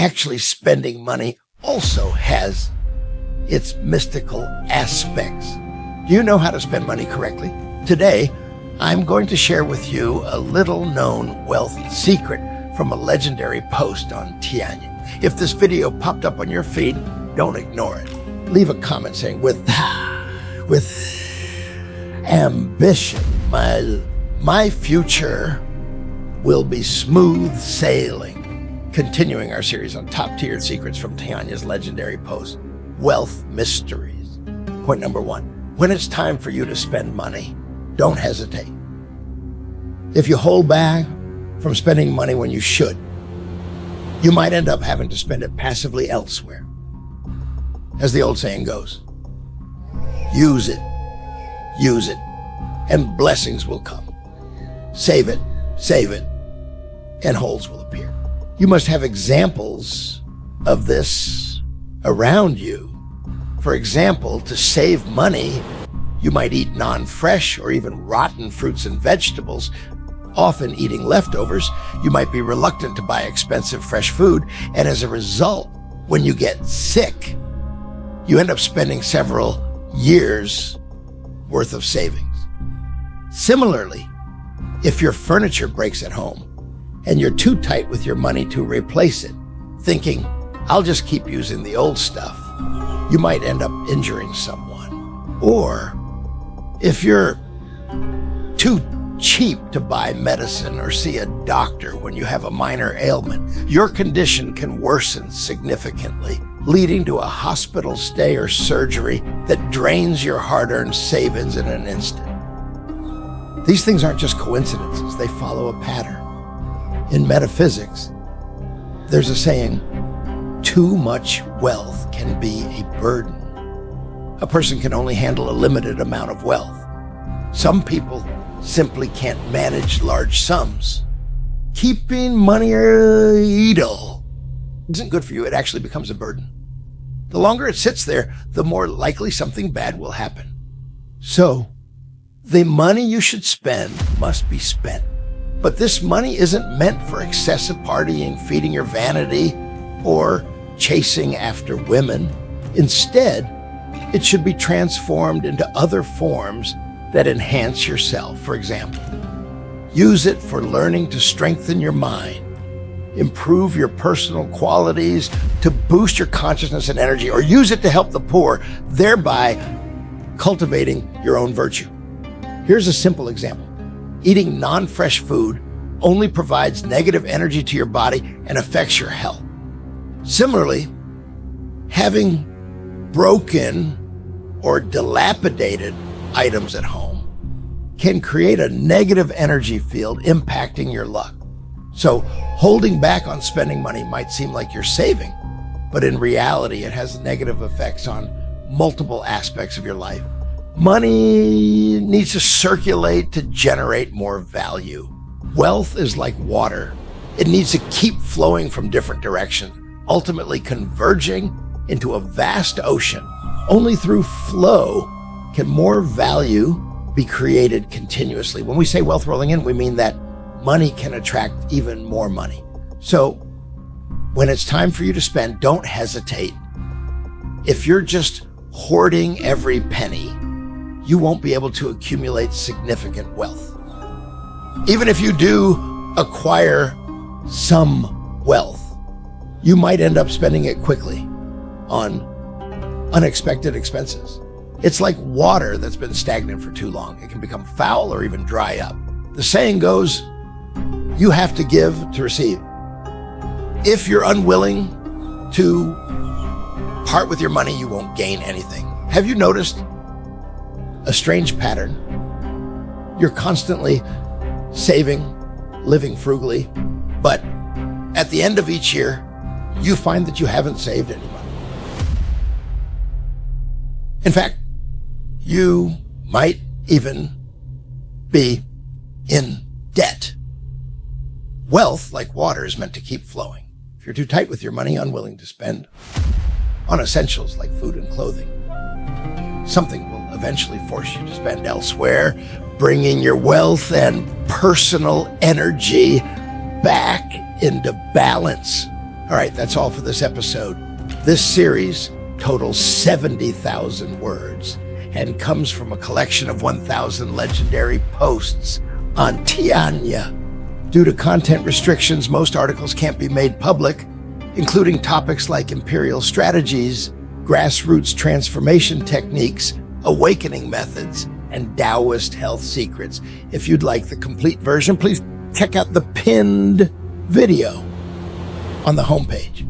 actually spending money also has its mystical aspects. Do you know how to spend money correctly? Today, I'm going to share with you a little-known wealth secret from a legendary post on Tianyin. If this video popped up on your feed, don't ignore it. Leave a comment saying, with ambition, my future will be smooth sailing. Continuing our series on top-tier secrets from Tianyin's legendary post, Wealth Mysteries. Point number 1, when it's time for you to spend money, don't hesitate. If you hold back from spending money when you should, you might end up having to spend it passively elsewhere. As the old saying goes, use it, and blessings will come. Save it, and holes will appear. You must have examples of this around you. For example, to save money, you might eat non-fresh or even rotten fruits and vegetables. Often eating leftovers, you might be reluctant to buy expensive fresh food, and as a result, when you get sick, you end up spending several years worth of savings. Similarly, if your furniture breaks at home and you're too tight with your money to replace it, thinking, I'll just keep using the old stuff, you might end up injuring someone. Or if you're too cheap to buy medicine or see a doctor when you have a minor ailment, your condition can worsen significantly, leading to a hospital stay or surgery that drains your hard-earned savings in an instant. These things aren't just coincidences, they follow a pattern. In metaphysics, there's a saying, too much wealth can be a burden. A person can only handle a limited amount of wealth. Some people simply can't manage large sums. Keeping money idle isn't good for you. It actually becomes a burden. The longer it sits there, the more likely something bad will happen. So, the money you should spend must be spent. But this money isn't meant for excessive partying, feeding your vanity, or chasing after women. Instead, it should be transformed into other forms that enhance yourself. For example, use it for learning to strengthen your mind, improve your personal qualities, to boost your consciousness and energy, or use it to help the poor, thereby cultivating your own virtue. Here's a simple example. Eating non-fresh food only provides negative energy to your body and affects your health. Similarly, having broken or dilapidated items at home can create a negative energy field impacting your luck. So holding back on spending money might seem like you're saving, but in reality, it has negative effects on multiple aspects of your life. Money needs to circulate to generate more value. Wealth is like water. It needs to keep flowing from different directions, ultimately converging into a vast ocean. Only through flow can more value be created continuously. When we say wealth rolling in, we mean that money can attract even more money. So when it's time for you to spend, don't hesitate. If you're just hoarding every penny, you won't be able to accumulate significant wealth. Even if you do acquire some wealth, you might end up spending it quickly on unexpected expenses. It's like water that's been stagnant for too long. It can become foul or even dry up. The saying goes, you have to give to receive. If you're unwilling to part with your money, you won't gain anything. Have you noticed a strange pattern? You're constantly saving, living frugally, but at the end of each year, you find that you haven't saved any money. In fact, you might even be in debt. Wealth, like water, is meant to keep flowing. If you're too tight with your money, unwilling to spend on essentials like food and clothing, something will eventually force you to spend elsewhere, bringing your wealth and personal energy back into balance. All right, that's all for this episode. This series totals 70,000 words and comes from a collection of 1,000 legendary posts on Tianya. Due to content restrictions, most articles can't be made public, including topics like imperial strategies, grassroots transformation techniques, awakening methods, and Taoist health secrets. If you'd like the complete version, please check out the pinned video on the homepage.